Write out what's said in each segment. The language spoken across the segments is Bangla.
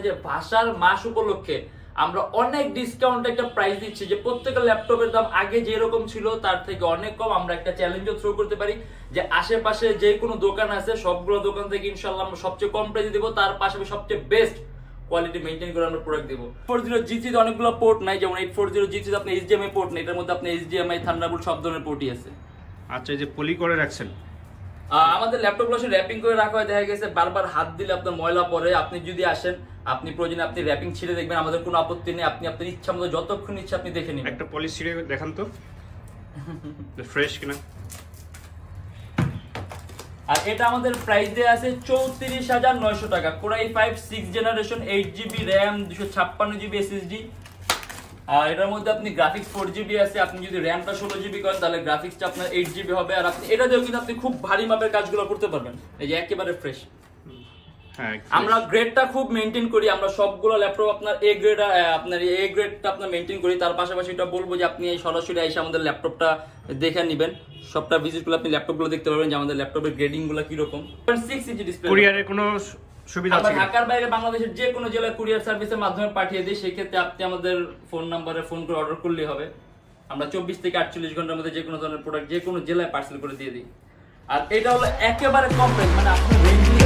যে ভাষার মাস উপলক্ষে আমরা অনেক ডিসকাউন্ট একটা প্রাইস দিচ্ছি, যে প্রত্যেকটা ল্যাপটপের দাম আগে যেরকম ছিল তার থেকে অনেক কম। আমরা একটা চ্যালেঞ্জও থ্রো করতে পারি যে আশেপাশে যে কোনো দোকান আছে সবগুলো দোকান থেকে ইনশাআল্লাহ আমরা সবচেয়ে কম প্রাইসে দিব, তার পাশাপাশি সবচেয়ে বেস্ট কোয়ালিটি মেইনটেইন করে আমরা প্রোডাক্ট দেব। 840G তে অনেকগুলো পোর্ট নাই, যেমন 840G তে আপনি HDMI পোর্ট নেই, এটার মধ্যে আপনি HDMI, থান্ডারবোল্ট সব ধরনের পোর্টই আছে। আচ্ছা, এই যে পলি করে রাখছেন, আমাদের ল্যাপটপগুলো র্যাপিং করে রাখা হয়, দেখা গেছে বারবার হাত দিলে আপনার ময়লা পড়ে। আপনি যদি আসেন, আপনি প্রয়োজনে আপনি র্যাপিং ছিঁড়ে দেখবেন, আমাদের কোনো আপত্তি নেই। আপনি আপনার ইচ্ছা মতো যতক্ষণ ইচ্ছা আপনি দেখে নিন। একটা পলি ছিঁড়ে দেখান তো ফ্রেশ কিনা। আর এটা আমাদের প্রাইস দেয়া আছে 34,900 টাকা। Core i5 6th generation, 8GB RAM, 256GB SSD। আর এটার মধ্যে আপনি গ্রাফিক্স 4GB আছে। আপনি যদি র্যামটা 16GB করেন তাহলে গ্রাফিক্সটা আপনার 8GB হবে। আর আপনি এটা দিয়েও কিন্তু আপনি খুব ভারী মাপের কাজগুলো করতে পারবেন। এই যে একেবারে ফ্রেশ। আমরা গ্রেডটা খুব মেইনটেইন করি, আমরা সবগুলো ল্যাপটপ আপনার এ গ্রেড, আপনার এ গ্রেডটা আপনার মেইনটেইন করি। তার পাশাপাশি এটা বলবো যে আপনি এই সরাসরি এসে আমাদের ল্যাপটপটা দেখে নেবেন, সবটা ভিজিট করলে আপনি ল্যাপটপগুলো দেখতে পারবেন যে আমাদের ল্যাপটপের গ্রেডিংগুলো কি রকম। 6 ইঞ্চি ডিসপ্লে। কুরিয়ারের কোনো সুবিধা আছে? ঢাকার বাইরে বাংলাদেশের যে কোনো জেলায় কুরিয়ার সার্ভিসের মাধ্যমে পাঠিয়ে দিই। সেক্ষেত্রে আপনি আমাদের ফোন নাম্বারে ফোন করে অর্ডার করলেই হবে। আমরা 24 থেকে 48 ঘন্টার মধ্যে যে কোনো ধরনের প্রোডাক্ট যে কোনো জেলায় পার্সেল করে দিয়ে দিই। আর এটা হলো একেবারে কম প্রাইস, মানে আপনি রেঞ্জলি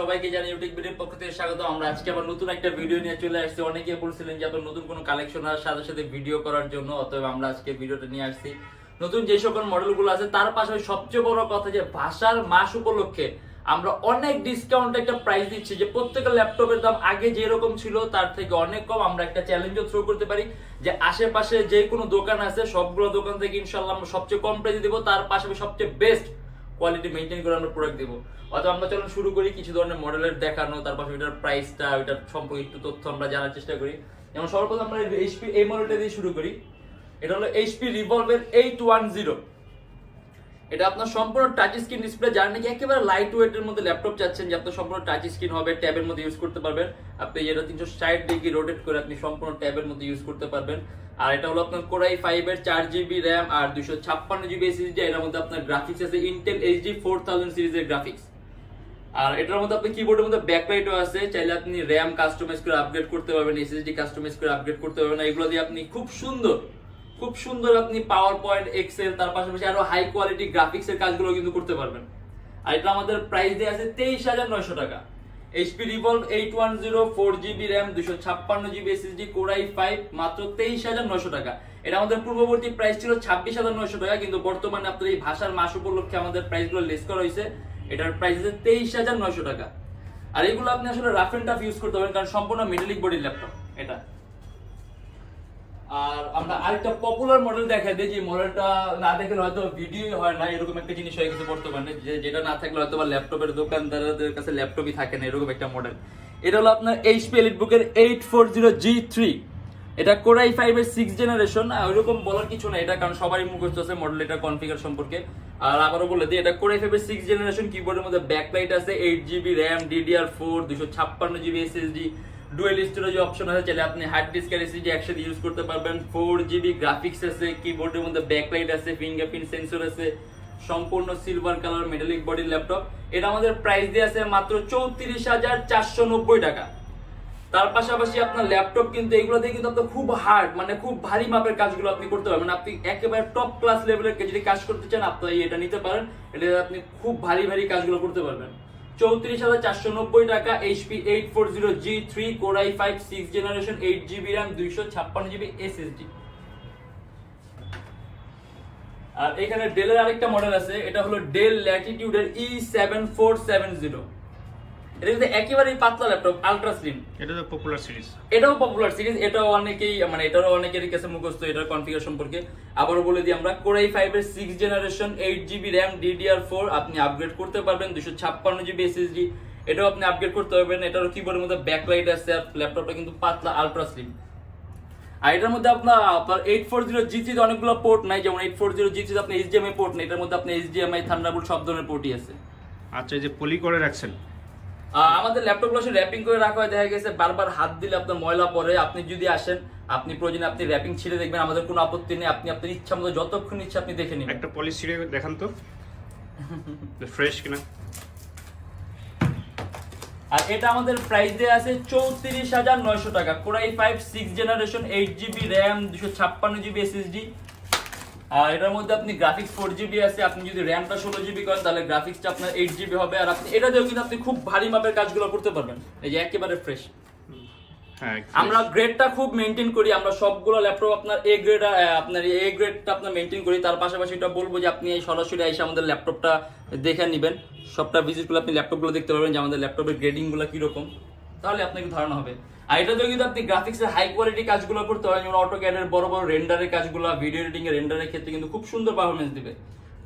সবাইকে জানি ইউটিউব ভিডিওর পক্ষ থেকে স্বাগত। আমরা আজকে আবার নতুন একটা ভিডিও নিয়ে চলে আসছি। অনেকে বলছিলেন যে আপনার নতুন কোনো কালেকশন আর সাথে সাথে ভিডিও করার জন্য, অতএব আমরা আজকে ভিডিওটা নিয়ে আসছি। নতুন যে সকল মডেলগুলো আছে তার পাশাপাশি সবচেয়ে বড় কথা যে ভাষার মাস উপলক্ষে আমরা অনেক ডিসকাউন্ট একটা প্রাইস দিচ্ছি, যে প্রত্যেকটা ল্যাপটপের দাম আগে যেরকম ছিল তার থেকে অনেক কম। আমরা একটা চ্যালেঞ্জও থ্রো করতে পারি যে আশেপাশে যে কোনো দোকান আছে সবগুলো দোকান থেকে ইনশাআল্লাহ আমরা সবচেয়ে কম প্রাইসে দেবো, তার পাশাপাশি সবচেয়ে বেস্ট কোয়ালিটি মেইনটেইন করে আমরা প্রোডাক্ট দেবো। অথবা আমরা চলুন শুরু করি কিছু ধরনের মডেলের দেখানো, তারপর এটার প্রাইসটা, ওইটার সম্পর্কে একটু তথ্য আমরা জানার চেষ্টা করি। যেমন সর্বপ্রথম আমরা এইচপি এই মডেলটা দিয়ে শুরু করি। এটা হলো এইচপি রিভলভের 810। এটা আপনার সম্পূর্ণ টাচ স্ক্রিন ডিসপ্লে, যার নাকি একেবারে লাইট ওয়েটের মধ্যে ল্যাপটপ চাচ্ছেন যে আপনার সম্পূর্ণ টাচ স্ক্রিন হবে, ট্যাবের মধ্যে ইউজ করতে পারবেন। আপনি এটা 360 ডিগ্রি রোটেট করে আপনি সম্পূর্ণ ট্যাবের মধ্যে ইউজ করতে পারবেন। আর এটা হলো আপনার Core i5 এর 4GB RAM আর 256GB SSD। এর মধ্যে আপনার গ্রাফিক্স আছে Intel HD 4000 সিরিজের গ্রাফিক্স। আর এটার মধ্যে আপনি কিবোর্ডের মধ্যে ব্যাকলাইটও আছে, চাইলে আপনি RAM কাস্টমাইজ করে আপগ্রেড করতে পারবেন, SSD কাস্টমাইজ করে আপগ্রেড করতে পারবেন। এগুলো দিয়ে আপনি খুব সুন্দর আপনি পাওয়ার পয়েন্ট, এক্সেল, তার পাশাপাশি আরো হাই কোয়ালিটি গ্রাফিক্স এর কাজগুলো কিন্তু করতে পারবেন। আর এটা আমাদের প্রাইস দেয়া আছে 23,900 টাকা। HP Revolve 810 4GB RAM 256GB SSD Core i5 মাত্র 23,900 টাকা। এটা আমাদের পূর্ববর্তী প্রাইস ছিল 26,900 টাকা, কিন্তু বর্তমানে আপনাদের এই ভাষার মাস উপলক্ষে আমাদের প্রাইসগুলো লেস করা হয়েছে। এটার প্রাইস আছে 23,900 টাকা। আর এগুলো আপনি আসলে রাফ এন্ড টাফ ইউজ করতে পারবেন, কারণ সম্পূর্ণ মেটালিক বডির ল্যাপটপ এটা। আর আমরা আরেকটা পপুলার মডেল দেখাই দিই, যে মডেলটা না দেখলে হয়তো ভিডিও হয় না, এরকম একটা জিনিস হয়ে গেছে বর্তমানে, যেটা না থাকলে হয়তো বা ল্যাপটপের দোকানদারদের কাছে ল্যাপটপই থাকে না, এরকম একটা মডেল। এটা হলো আপনার HP EliteBook-এর 840G3। এটা Core i5 এর 6th জেনারেশন। ওইরকম বলার কিছু না এটা, কারণ সবারই মুখস্থ আছে মডেল এটা কনফিগার সম্পর্কে। আর আবারও বলে দিই, এটা Core i5 এর 6th জেনারেশন। কিবোর্ডের মধ্যে ব্যাকলাইট আছে, 8GB RAM, DDR4, 256GB SSD, dual storage option আছে, চাইলে আপনি হার্ড ডিস্ক আর এসএসডি একসাথে ইউজ করতে পারবেন। 4GB গ্রাফিক্স আছে, কিবোর্ডের মধ্যে ব্যাকলাইট আছে, ফিঙ্গারপ্রিন্ট সেন্সর আছে, সম্পূর্ণ সিলভার কালার মেটালিক বডির ল্যাপটপ। এটা আমাদের প্রাইস দিয়ে আছে মাত্র 34,490 টাকা। তার পাশাপাশি আপনার ল্যাপটপ কিন্তু এগুলো দিয়ে কিন্তু আপনার খুব হার্ড, মানে খুব ভারী মাপের কাজগুলো আপনি করতে পারবেন। আপনি একেবারে টপ ক্লাস লেভেলের যদি কাজ করতে চান আপনি এটা নিতে পারেন। এটা আপনি খুব ভারী কাজগুলো করতে পারবেন। 34,490 টাকা। HP 840G3 Core i5 6th generation 8GB RAM 256GB SSD। আর এখানে ডেলের আরেকটা মডেল আছে, এটা হলো ডেল ল্যাটিটিউড এর E7470। এটা কিন্তু একেবারেই পাতলা ল্যাপটপ, আলট্রা স্লিম। এটা তো পপুলার সিরিজ, এটাও পপুলার সিরিজ, এটাও অনেকেই মানে এটারও অনেকেরই কাছে মুখস্থ এটার কনফিগার সম্পর্কে। আবারও বলে দিই আমরা, Core i5 এর 6th generation 8GB RAM DDR4 আপনি আপগ্রেড করতে পারবেন, 256GB SSD এটাও আপনি আপগ্রেড করতে পারবেন। এটারও কিবোর্ডের মধ্যে ব্যাকলাইট আছে, আর ল্যাপটপটা কিন্তু পাতলা আলট্রা স্লিম। আর এটার মধ্যে আপনার 840G3 তে অনেকগুলো পোর্ট নাই, যেমন 840G3 তে আপনার HDMI পোর্ট নেই, এটার মধ্যে আপনার HDMI, থান্ডারবোল্ট সব ধরনের পোর্টই আছে। আচ্ছা, এই যে পলি করে রাখছেন, আমাদের ল্যাপটপগুলো আসলে র্যাপিং করে রাখা হয়, দেখা গেছে বারবার হাত দিলে আপনার ময়লা পড়ে। আপনি যদি আসেন, আপনি প্রয়োজনে আপনি র্যাপিং ছিঁড়ে দেখবেন, আমাদের কোনো আপত্তি নেই, আপনি আপনার ইচ্ছা মতো যতক্ষণ ইচ্ছা আপনি দেখে নিন। একটা পলি ছিঁড়ে দেখান তো ফ্রেশ কিনা। আর এটা আমাদের প্রাইস দেয়া আছে 34,900 টাকা। Core i5 6th generation 8GB RAM 256GB SSD। আর এটার মধ্যে আপনি গ্রাফিক্স 4GB আছে, আপনি যদি র্যামটা 16GB করেন তাহলে গ্রাফিক্সটা আপনার 8GB হবে। আর আপনি এটা দিয়েও কিন্তু আপনি খুব ভারী মাপের কাজগুলো করতে পারবেন, এই যে একেবারে ফ্রেশ। আমরা গ্রেডটা খুব মেইনটেইন করি, আমরা সবগুলো ল্যাপটপ আপনার এ গ্রেড, আপনার এ গ্রেডটা আপনার মেইনটেইন করি। তার পাশাপাশি এটা বলবো যে আপনি এই সরাসরি এসে আমাদের ল্যাপটপটা দেখে নেবেন, সবটা ভিজিট করলে আপনি ল্যাপটপগুলো দেখতে পারবেন যে আমাদের ল্যাপটপের গ্রেডিংগুলো কিরকম, তাহলে আপনাকে ধারণা হবে। আর এটা দিয়ে কিন্তু আপনি গ্রাফিক্সের হাই কোয়ালিটি কাজগুলো করতে পারেন, যেমন অটোক্যাডের বড় বড় রেন্ডারের কাজগুলো, ভিডিও এডিটিং এর রেন্ডারের ক্ষেত্রে কিন্তু খুব সুন্দর পারফরমেন্স দিবে।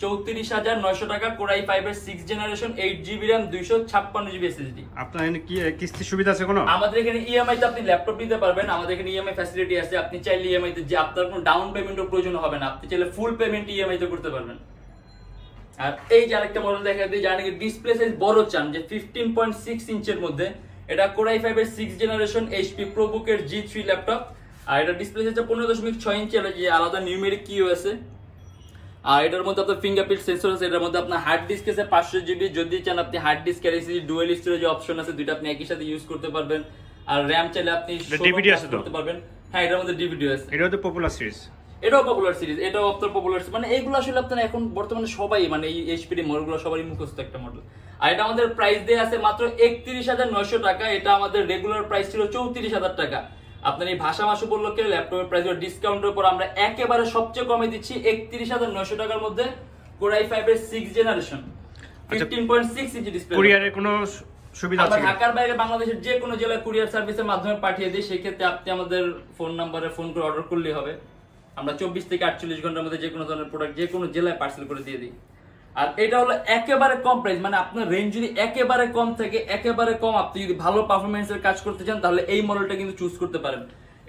34,900 টাকা Core i5 এর 6th generation 8GB RAM 256GB SSD। আপনার এখানে কি কিস্তি সুবিধা আছে কোনো? আমাদের এখানে ইএমআই তে আপনি ল্যাপটপ নিতে পারবেন, আমাদের এখানে ইএমআই ফ্যাসিলিটি আছে। আপনি চাইলে ইএমআই তে, যে আপনার কোনো ডাউন পেমেন্টের প্রয়োজন হবে না, আপনি চাইলে ফুল পেমেন্ট ইএমআই তে করতে পারবেন। আর এই যে আরেকটা মডেল দেখা দিই, যার নাকি ডিসপ্লে সাইজ বড় চান, যে 15.6 ইঞ্চের মধ্যে, এটা Core i5 এর 6th জেনারেশন HP ProBook এর G3 ল্যাপটপ। আর এটা ডিসপ্লে সাইজটা 15.6 ইঞ্চি, এর যে আলাদা নিউমেরিক কিও আছে। আর এটার মধ্যে আপনার ফিঙ্গারপ্রিন্ট সেন্সর আছে, এটার মধ্যে আপনার হার্ড ডিস্ক আছে 500GB, যদি চান আপনি হার্ড ডিস্ক আর এসএসডি ডুয়াল স্টোরেজ অপশন আছে, দুইটা আপনি একই সাথে ইউজ করতে পারবেন। আর র‍্যাম চাইলে আপনি ডিভিডি আছে করতে পারবেন। হ্যাঁ, এটার মধ্যে ডিভিডি আছে। এটাও তো পপুলার সিরিজ, এটাও পপুলার সিরিজ, এটাও আপনার পপুলার, মানে এইগুলো আসলে আপনার এখন বর্তমানে সবাই, মানে এই এইচপি মডেলগুলো সবারই মুখস্থ একটা মডেল। আর এটা আমাদের প্রাইস দেয়া আছে মাত্র 31,900 টাকা। এটা আমাদের রেগুলার প্রাইস ছিল 34,000 টাকা। আপনার এই ভাষা মাস উপলক্ষে ল্যাপটপের প্রাইস ডিসকাউন্টের পর আমরা একেবারে সবচেয়ে কমে দিচ্ছি 31,900 টাকার মধ্যে Core i5 এর 6th জেনারেশন 15.6 ইঞ্চি ডিসপ্লে। কুরিয়ারের কোনো সুবিধা আছে? ঢাকার বাইরে বাংলাদেশের যে কোনো জেলায় কুরিয়ার সার্ভিসের মাধ্যমে পাঠিয়ে দিই। সেই ক্ষেত্রে আপনি আমাদের ফোন নম্বরে ফোন করে অর্ডার করলেই হবে। আমরা 24 থেকে 48 ঘন্টার মধ্যে যে কোনো ধরনের প্রোডাক্ট যে কোনো জেলায় পার্সেল করে দিয়ে দিই। আর এটা হলো একেবারে কম প্রাইস, মানে আপনার রেঞ্জ যদি একেবারে কম থাকে, একেবারে কম, আপনি যদি ভালো পারফরমেন্সের কাজ করতে চান তাহলে এই মডেলটা কিন্তু চুজ করতে পারেন।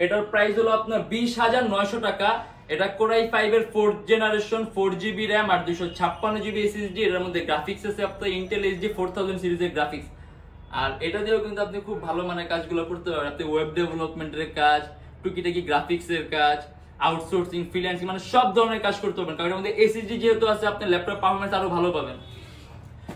এটার প্রাইস হলো আপনার 20,900 টাকা। এটা Core i5 এর 4th জেনারেশন 4GB RAM আর 256GB SSD। এর মধ্যে গ্রাফিক্স আছে আপনার ইন্টেল HD 4000 সিরিজের গ্রাফিক্স। আর এটা দিয়েও কিন্তু আপনি খুব ভালো মানের কাজগুলো করতে পারবেন। আপনি ওয়েব ডেভেলপমেন্টের কাজ, টুকিটাকি গ্রাফিক্সের কাজ, আউটসোর্সিং, ফ্রিল্যান্সিং, মানে সব ধরনের কাজ করতে পারবেন, কারণ এর মধ্যে SSD যেহেতু আছে আপনি ল্যাপটপ পারফরম্যান্স আরো ভালো পাবেন।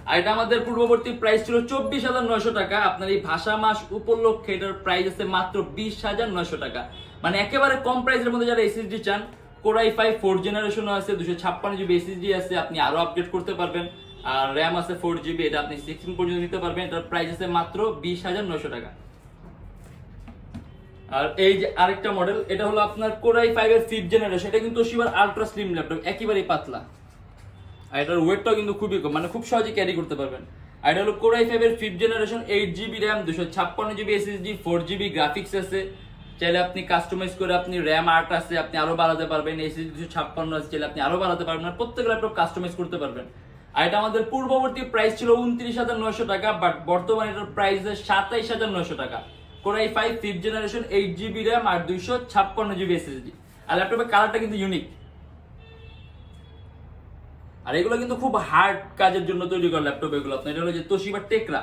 আর এটা আমাদের পূর্ববর্তী প্রাইস ছিল 24,900 টাকা। আপনার এই ভাষা মাস উপলক্ষে এটার প্রাইস আছে মাত্র 20,900 টাকা, মানে একেবারে কম প্রাইসের মধ্যে যারা SSD চান। Core i5 4th জেনারেশন আছে, 256GB SSD আছে, আপনি আরো আপগ্রেড করতে পারবেন। আর RAM আছে 4GB, এটা আপনি 16 পর্যন্ত নিতে পারবেন। এটার প্রাইস আছে মাত্র 20,900 টাকা। আর এই যে আরেকটা মডেল, এটা হলো আপনার Core i5 এর 5th জেনারেশন। এটা কিন্তু Toshiba আলট্রা স্লিম ল্যাপটপ, একেবারেই পাতলা। আর এটার ওয়েটটাও কিন্তু খুবই কম, মানে খুব সহজে ক্যারি করতে পারবেন। আর এটা হলো Core i5 এর 5th generation 8GB RAM 256GB SSD 4GB graphics আছে। চাইলে আপনি কাস্টমাইজ করে আপনি RAM 8 আছে, আপনি আরো বাড়াতে পারবেন। SSD 256 আছে, চাইলে আপনি আরো বাড়াতে পারবেন। প্রত্যেক ল্যাপটপ কাস্টমাইজ করতে পারবেন। আর এটা আমাদের পূর্ববর্তী প্রাইস ছিল 29,900 টাকা, বাট বর্তমানে এটার প্রাইস 27,900 টাকা। Core i5 5th generation 8GB RAM আর 256GB SSD। আর ল্যাপটপের কালারটা কিন্তু ইউনিক। আর এগুলো কিন্তু খুব হার্ড কাজের জন্য তৈরি করা ল্যাপটপ এগুলো। আপনার এটা হলো যে Toshiba Tecra,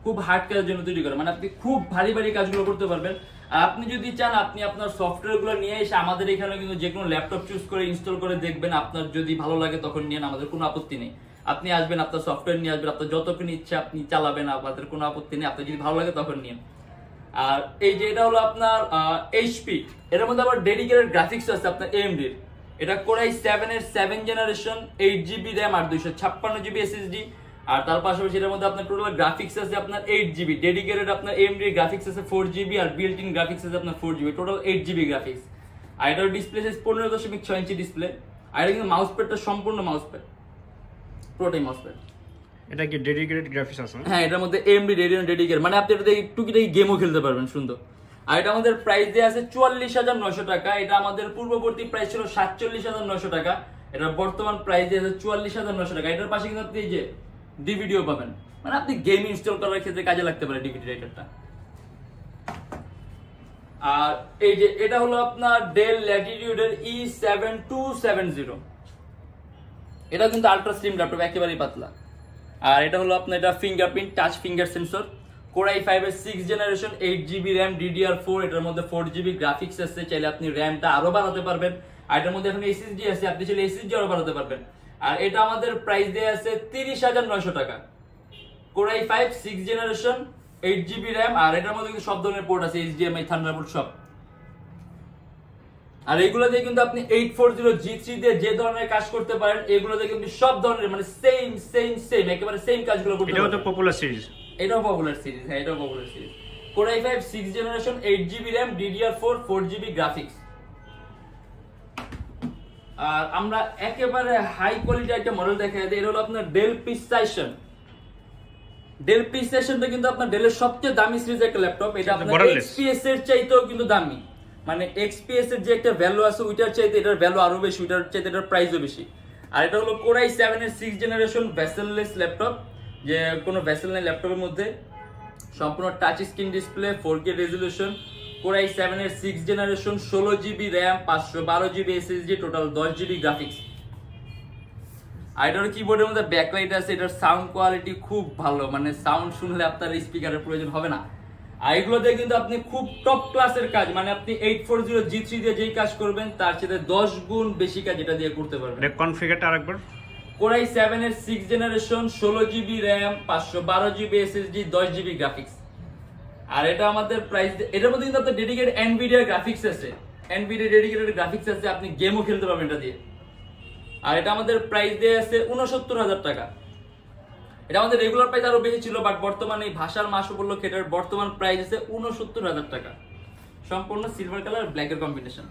খুব হার্ড কাজের জন্য তৈরি করা, মানে আপনি খুব ভারী ভারী কাজগুলো করতে পারবেন। আর আপনি যদি চান আপনি আপনার সফটওয়্যারগুলো নিয়ে এসে আমাদের এখানে কিন্তু যে কোনো ল্যাপটপ চুজ করে ইনস্টল করে দেখবেন, আপনার যদি ভালো লাগে তখন নিয়ে, আমাদের কোনো আপত্তি নেই। আপনি আসবেন, আপনার সফটওয়্যার নিয়ে আসবেন, আপনার যতক্ষণ ইচ্ছা আপনি চালাবেন, আমাদের কোনো আপত্তি নেই। আপনার যদি ভালো লাগে তখন নিন। আর এই যে এটা হলো আপনার HP, এর মধ্যে আবার ডেডিকেটেড গ্রাফিক্স আছে আপনার AMD এর। এটা Core i7 এর 7th জেনারেশন 8GB RAM আর 256GB SSD। আর তার পাশাপাশি এর মধ্যে আপনার টোটাল গ্রাফিক্স আছে আপনার 8GB, ডেডিকেটেড আপনার AMD গ্রাফিক্স আছে 4GB R built in graphics আছে আপনার 4GB, টোটাল 8GB গ্রাফিক্স। আর এটার ডিসপ্লে সাইজ 15.6 ইঞ্চি ডিসপ্লে। আর এটা কিন্তু মাউস প্যাডটা সম্পূর্ণ মাউস প্যাড, পুরোটাই মাউস প্যাড। এটা কি ডেডিকেটেড গ্রাফিক্স আছে? হ্যাঁ, এটার মধ্যে AMD Radeon ডেডিকেটেড, মানে আপনি এটাতে টুকিটাকি গেমও খেলতে পারবেন সুন্দর। আর এটা আমাদের প্রাইস দেয়া আছে 44,900 টাকা। এটা আমাদের পূর্ববর্তী প্রাইস ছিল 47,900 টাকা। এটার বর্তমান প্রাইস দেয়া আছে 44,900 টাকা। এটার পাশে কিন্তু আপনি এই যে ডিভিডিও পাবেন, মানে আপনি গেম ইনস্টল করার ক্ষেত্রে কাজে লাগতে পারে ডিভিডি রাইটারটা। আর এই যে এটা হলো আপনার ডেল ল্যাটিটিউডের E7270। এটা কিন্তু আলট্রা স্লিম ল্যাপটপ, একেবারেই পাতলা। আর এটা হলো আপনার এটা fingerprint touch finger sensor, Core i5 এর 6th generation, 8GB RAM DDR4, এটার মধ্যে 4GB গ্রাফিক্স আছে। চাইলে আপনি র্যামটা আরো বাড়াতে পারবেন। আর এটার মধ্যে এখন SSD আছে, আপনি চাইলে SSD আরো বাড়াতে পারবেন। আর এটা আমাদের প্রাইস দেয়া আছে 30,900 টাকা। Core i5 6th generation, 8GB RAM, আর এটার মধ্যে কিন্তু সব ধরনের পোর্ট আছে, HDMI, থান্ডারবোল্ট সব। আর এগুলো দিয়ে কিন্তু আপনি 840G3 দিয়ে যে ধরনের কাজ করতে পারেন, এগুলো দিয়ে কিন্তু সব ধরনের মানে সেম একেবারে সেম কাজগুলো করতে পারবেন। এটাও তো পপুলার সিরিজ। এটাও পপুলার সিরিজ, হ্যাঁ এটাও popular series. Core i5 6th generation, 8GB RAM, DDR4, 4GB graphics. আর আমরা একেবারে হাই কোয়ালিটি একটা মডেল দেখাই দিই। এটা হলো আপনার ডেল প্রিসাইশন। ডেল প্রিসাইশনটা কিন্তু আপনার ডেলের সবচেয়ে দামি সিরিজ একটা ল্যাপটপ। এটা আপনার XPS এর চাইতেও কিন্তু দামি, মানে XPS এর যে একটা ভ্যালু আছে ওইটার চাইতে এটার ভ্যালু আরো বেশি, ওইটার চাইতে এটার প্রাইসও বেশি। আর এটা হলো Core i7 এর 6th জেনারেশন ভেসেললেস ল্যাপটপ, যে কোনো ভেসেল নেই ল্যাপটপের মধ্যে। সম্পূর্ণ touch screen display, 4K resolution. Core i7 এর 6th generation, 16GB RAM, 512GB SSD, total 10GB graphics. আর এটার কিবোর্ডের মধ্যে ব্যাকলাইট আছে। এটার সাউন্ড কোয়ালিটি খুব ভালো, মানে সাউন্ড শুনলে আপনার স্পিকারের প্রয়োজন হবে না। আর এগুলো দিয়ে কিন্তু আপনি খুব টপ ক্লাসের কাজ, মানে আপনি 840G3 দিয়ে যেই কাজ করবেন তার চেয়ে 10 গুণ বেশি কাজ এটা দিয়ে করতে পারবেন। এটা কনফিগারটা আরেকবার। Core i7 এর 6th generation, 16GB RAM, 512GB SSD, 10GB graphics. আর এটা আমাদের প্রাইস, এটার মধ্যে কিন্তু আপনার ডেডিকেটেড NVIDIA গ্রাফিক্স আছে, NVIDIA ডেডিকেটেড গ্রাফিক্স আছে, আপনি গেমও খেলতে পারবেন এটা দিয়ে। আর এটা আমাদের প্রাইস দেয়া আছে 69,000 টাকা। এটা আমাদের রেগুলার প্রাইস আরো বেশি ছিল, বাট বর্তমানে এই ভাষার মাস উপলক্ষে এটার বর্তমান প্রাইস আছে 69,000 টাকা। সম্পূর্ণ সিলভার কালার ব্ল্যাক এর কম্বিনেশন।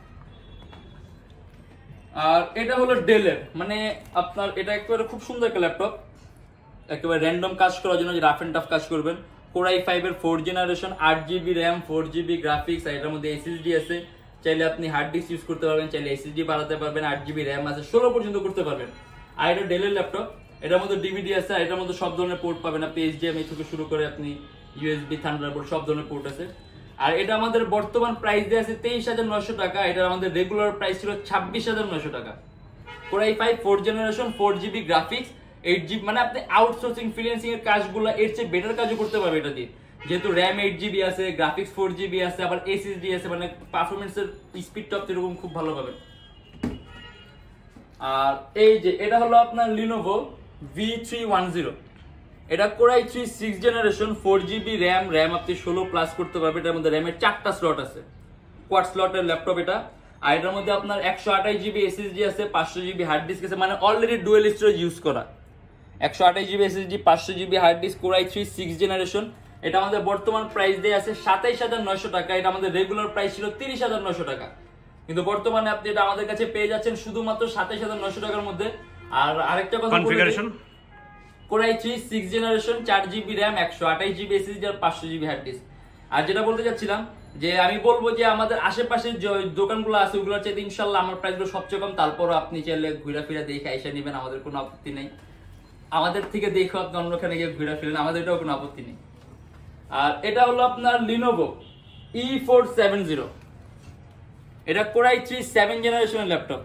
আর এটা হলো ডেলের, মানে আপনার এটা একেবারে খুব সুন্দর একটা ল্যাপটপ, একেবারে র্যান্ডম কাজ করার জন্য, যে রাফ এন্ড টাফ কাজ করবেন। Core i5 এর 4th generation, 8GB RAM, 4GB graphics, আর এটার মধ্যে SSD আছে। চাইলে আপনি হার্ড ডিস্ক ইউজ করতে পারবেন, চাইলে SSD বাড়াতে পারবেন। 8GB RAM আছে, 16 পর্যন্ত করতে পারবেন। আর এটা ডেলের ল্যাপটপ, এটার মধ্যে DVD আছে, আর এটার মধ্যে সব ধরনের পোর্ট পাবেন আপনি, HDMI থেকে শুরু করে আপনি USB, থান্ডারবোল্ট সব ধরনের পোর্ট আছে। আর এটা আমাদের বর্তমান প্রাইস দেয়া আছে 23,900 টাকা। এটা আমাদের রেগুলার প্রাইস ছিল 26,900 টাকা। Core i5 4th generation, 4GB graphics, 8GB, মানে আপনি আউটসোর্সিং ফ্রিল্যান্সিং এর কাজগুলো এর চেয়ে বেটার কাজও করতে পারবে এটা দিয়ে, যেহেতু RAM 8GB আছে, গ্রাফিক্স 4GB আছে, আবার SSD আছে, মানে পারফরম্যান্সের স্পিডটা আপনি এরকম খুব ভালো পাবেন। আর এই যে এটা হলো আপনার Lenovo V310। এটা Core i3 6th generation, 4GB RAM আপনি 16 প্লাস করতে পারবেন। এটার মধ্যে র্যামের 4টা স্লট আছে, কোয়াড স্লটের ল্যাপটপ এটা। আর এটার মধ্যে আপনার 128GB SSD আছে, 500GB হার্ড ডিস্ক আছে, মানে অলরেডি ডুয়েল স্টোরেজ ইউজ করা। 128GB SSD, 500GB hard disk, Core i3 6th generation. এটা আমাদের বর্তমান প্রাইস দেয়া আছে 27,900 টাকা। এটা আমাদের রেগুলার প্রাইস ছিল 30,900 টাকা, কিন্তু বর্তমানে আপনি এটা আমাদের কাছে পেয়ে যাচ্ছেন শুধুমাত্র 27,900 টাকার মধ্যে। আর আরেকটা কথা, configuration Core i3 6th generation, 4GB RAM, 128GB SSD, আর 500GB হার্ড ডিস্ক। আর যেটা বলতে চাচ্ছিলাম, যে আমি বলবো যে আমাদের আশেপাশে যে দোকানগুলো আছে ওগুলোর চাইতে ইনশাল্লাহ আমার প্রাইসগুলো সবচেয়ে কম। তারপরও আপনি চাইলে ঘুরে ফিরে দেখে এসে নেবেন, আমাদের কোনো আপত্তি নেই। আমাদের থেকে দেখে আপনি অন্যখানে গিয়ে ঘুরে ফিরেন, আমাদের এটাও কোনো আপত্তি নেই। আর এটা হলো আপনার Lenovo E470। এটা Core i3 7th জেনারেশনের ল্যাপটপ।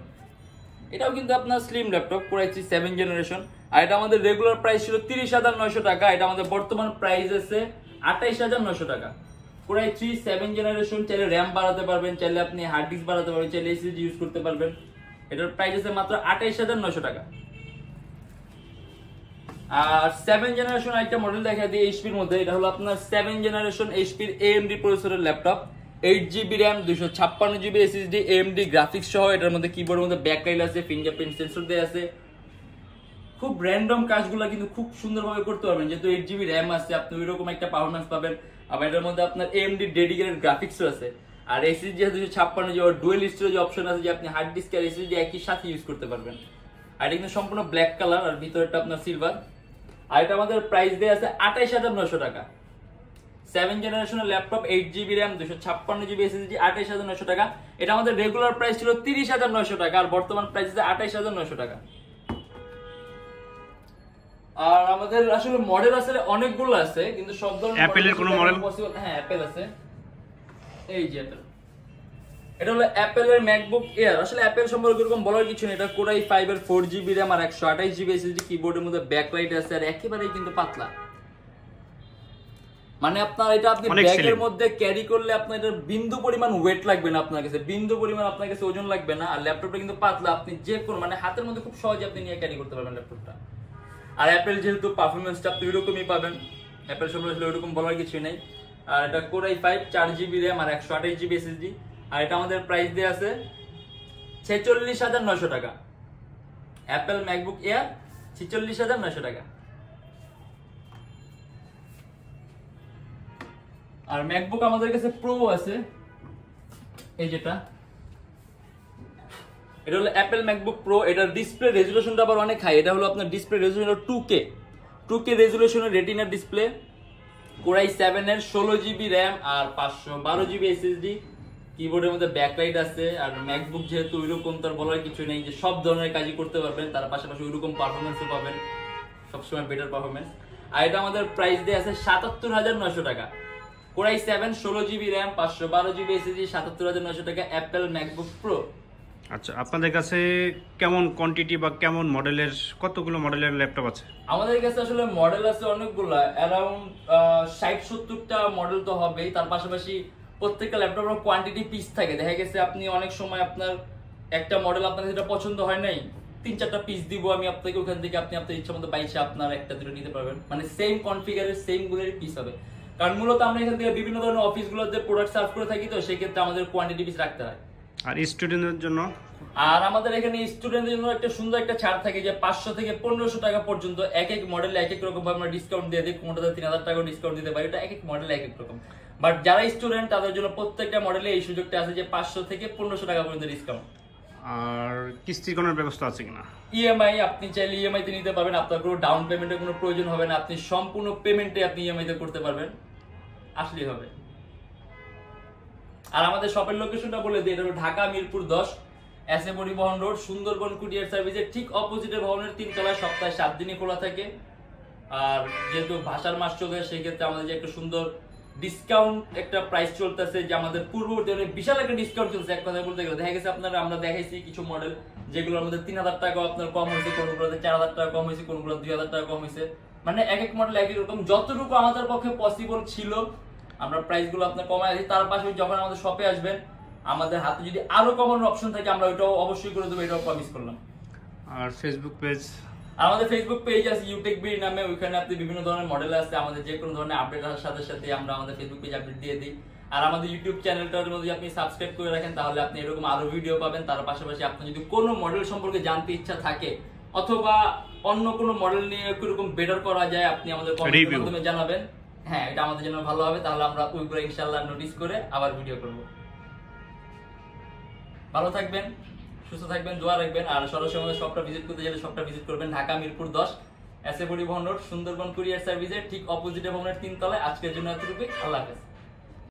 এটাও কিন্তু আপনার slim laptop, Core i3 7th generation. আর এটা আমাদের রেগুলার প্রাইস ছিল 30,900 টাকা। এটা আমাদের বর্তমান প্রাইস আছে 28,900 টাকা। Core i3 7th জেনারেশন, চাইলে র্যাম বাড়াতে পারবেন, চাইলে আপনি হার্ড ডিস্ক বাড়াতে পারবেন, চাইলে SSD ইউজ করতে পারবেন। এটার প্রাইস আছে মাত্র 28,900 টাকা। আর 7th জেনারেশন একটা মডেল দেখা দিই HP এর মধ্যে। এটা হলো আপনার 7th জেনারেশন HP এর AMD প্রসেসরের laptop, 8GB RAM, 256GB SSD, AMD graphics সহ। এটার মধ্যে কিবোর্ডের মধ্যে ব্যাকলাইট আছে, ফিঙ্গারপ্রিন্ট সেন্সর দেয়া আছে। খুব র্যান্ডম কাজগুলো কিন্তু খুব সুন্দরভাবে করতে পারবেন, যেহেতু 8GB RAM আছে, আপনি ওইরকম একটা পারফরম্যান্স পাবেন। আবার এটার মধ্যে আপনার AMD ডেডিকেটেড গ্রাফিক্সও আছে। আর SSD আছে 256GB, ডুয়েল স্টোরেজ অপশন আছে, যে আপনি হার্ড ডিস্ক আর SSD একই সাথে ইউজ করতে পারবেন। আর এটা কিন্তু সম্পূর্ণ ব্ল্যাক কালার, আর ভিতরটা আপনার সিলভার। আর এটা আমাদের প্রাইস দেয়া আছে 28900 টাকা। 7 জেনারেশনের laptop 8GB RAM 256GB SSD 28900 টাকা। এটা আমাদের রেগুলার প্রাইস ছিল 30900 টাকা আর বর্তমান প্রাইস আছে 28900 টাকা। আর আমাদের আসলে মডেল আসলে অনেকগুলো আছে কিন্তু সব ধরনের অ্যাপলের কোনো মডেল পসিবল। হ্যাঁ অ্যাপল আছে, এই যে অ্যাপল, এটা হলো অ্যাপলের ম্যাকবুক এয়ার। আসলে অ্যাপল সম্পর্কে এরকম বলার কিছু নেই, এটা কোরাই 5 এর 4GB RAM আর 128GB SSD, কিবোর্ডের মধ্যে ব্যাকলাইট আছে আর একেবারেই কিন্তু পাতলা। মানে আপনার এটা আপনি ব্যাগের মধ্যে ক্যারি করলে আপনার এটা বিন্দু পরিমাণ ওয়েট লাগবে না, আপনার কাছে বিন্দু পরিমাণ আপনার কাছে ওজন লাগবে না। আর ল্যাপটপটা কিন্তু পাতলা, আপনি যে কোনো মানে হাতের মধ্যে খুব সহজে আপনি নিয়ে ক্যারি করতে পারবেন ল্যাপটপটা। আর অ্যাপল যেহেতু পারফরমেন্সটা আপনি ওইরকমই পাবেন, অ্যাপল সম্পর্কে ওইরকম বলার কিছু নেই। আর এটা কোরাই 5 4GB RAM আর 128GB SSD। আর এটা আমাদের প্রাইস দেয়া আছে 46900 টাকা। অ্যাপল ম্যাকবুক এয়ার 46900 টাকা। আর ম্যাকবুক আমাদের কাছে প্রো আছে, এই যেটা, এটা হলো অ্যাপল ম্যাকবুক প্রো। এটার ডিসপ্লে রেজুলেশনটা আবার অনেক হাই। এটা হলো আপনার ডিসপ্লে রেজুলেশন 2K রেজুলেশনের রেটিনার ডিসপ্লে, কোরাই 7 এর 16GB RAM আর 512GB SSD, কিবোর্ডের মধ্যে ব্যাকলাইট আছে। আর ম্যাকবুক যেহেতু ওইরকম তার বলার কিছু নেই, যে সব ধরনের কাজই করতে পারবেন, তার পাশাপাশি ওইরকম পারফরমেন্সও পাবেন, সবসময় বেটার পারফরমেন্স। আর এটা আমাদের প্রাইস দিয়ে আছে 77900 টাকা। Core i 7 16GB RAM 512GB SSD 77900 টাকা অ্যাপল ম্যাকবুক প্রো। আচ্ছা, আপনাদের কাছে কেমন কোয়ান্টিটি বা কেমন মডেলের, কতগুলো মডেলের ল্যাপটপ আছে? আমাদের কাছে আসলে মডেল আছে অনেকগুলো, অ্যারাউন্ড 60-70টা মডেল তো হবেই। তার পাশাপাশি প্রত্যেকটা ল্যাপটপের কোয়ান্টিটি পিস থাকে। দেখা গেছে আপনি অনেক সময় আপনার একটা মডেল আপনার যেটা পছন্দ হয় নাই, 3-4টা পিস দিব আমি আপনাকে, ওখান থেকে আপনি আপনার ইচ্ছা মতো বাইসে আপনার একটা দুটো নিতে পারবেন। মানে সেম কনফিগারের সেম গুলোর পিস হবে, কারণ মূলত আমরা এখান থেকে বিভিন্ন ধরনের অফিসগুলোতে প্রোডাক্ট সার্ভ করে থাকি, তো সেক্ষেত্রে আমাদের কোয়ান্টিটি পিস রাখতে হয়। আর স্টুডেন্টদের জন্য? আর আমাদের এখানে স্টুডেন্টদের জন্য একটা সুন্দর একটা ছাড় থাকে, যে 500 থেকে 1500 টাকা পর্যন্ত এক এক মডেলে এক এক রকম ভাবে আমরা ডিসকাউন্ট দিয়ে দিই। কোনটাতে 3000 টাকা ডিসকাউন্ট দিতে পারি, এটা এক এক মডেলে এক এক রকম। বাট যারা স্টুডেন্ট তাদের জন্য প্রত্যেকটা মডেলে এই সুযোগটা আছে যে 500 থেকে 1500 টাকা পর্যন্ত ডিসকাউন্ট। আর কিস্তি কোনের ব্যবস্থা আছে কিনা? ইএমআই, আপনি চাইলে ইএমআই তে নিতে পারবেন, আপনার কোনো ডাউন পেমেন্টের কোনো প্রয়োজন হবে না, আপনি সম্পূর্ণ পেমেন্টে আপনি ইএমআই তে করতে পারবেন, আসলেই হবে। আর আমাদের শপের লোকেশনটা বলে দিই, এটা হলো ঢাকা মিরপুর 10 এসএ পরিবহন রোড, সুন্দরবন কুরিয়ার সার্ভিসের ঠিক অপোজিটে ভবনের 3 তলায়, সপ্তাহে 7 দিনই খোলা থাকে। আর যেহেতু ভাষার মাস চলে, সেই ক্ষেত্রে আমাদের যে একটা সুন্দর ডিসকাউন্ট একটা প্রাইস চলতেছে, যে আমাদের পূর্ববর্তী বিশাল একটা ডিসকাউন্ট চলছে। এক কথা বলতে গেলে দেখা গেছে আপনারা, আমরা দেখাইছি কিছু মডেল যেগুলোর মধ্যে 3000 টাকা আপনার কম হয়েছে, কোনগুলোতে 4000 টাকা কম হয়েছে, কোনগুলো 2000 টাকা কম হয়েছে। মানে এক এক মডেল এক এক রকম, যতটুকু আমাদের পক্ষে পসিবল ছিল আমরা প্রাইস গুলো আপনার কমায় দিই। তার পাশাপাশি যখন আমাদের শপে আসবেন, আমাদের হাতে যদি আরো কমানোর অপশন থাকে আমরা ওইটাও অবশ্যই করে দেবো, এটাও প্রমিস করলাম। আর ফেসবুক পেজ? আমাদের ফেসবুক পেজ আছে ইউটেকবি নামে, ওইখানে আপনি বিভিন্ন ধরনের মডেল আছে, আমাদের যে কোনো ধরনের আপডেট আসার সাথে সাথে আমরা আমাদের ফেসবুক পেজ আপডেট দিয়ে দিই। আর আমাদের ইউটিউব চ্যানেলটার মধ্যে আপনি সাবস্ক্রাইব করে রাখেন, তাহলে আপনি এরকম আরো ভিডিও পাবেন। তার পাশাপাশি আপনার যদি কোনো মডেল সম্পর্কে জানতে ইচ্ছা থাকে, অথবা অন্য কোনো মডেল নিয়ে কিরকম বেটার করা যায়, আপনি আমাদের কমেন্টের মাধ্যমে জানাবেন। হ্যাঁ, এটা আমাদের জন্য ভালো হবে, তাহলে আমরা ওইগুলো ইনশাআল্লাহ নোটিস করে আবার ভিডিও করব। ভালো থাকবেন, সুস্থ থাকবেন, দোয়া রাখবেন। আর সরাসরি আমাদের শপটা ভিজিট করতে গেলে শপটা ভিজিট করবেন ঢাকা মিরপুর 10 এসএ পরিবহন রোড, সুন্দরবন কুরিয়ার সার্ভিসের ঠিক অপোজিটে ভবনের 3 তলায়। আজকের জন্য এতটুকুই, আল্লাহ হাফেজ।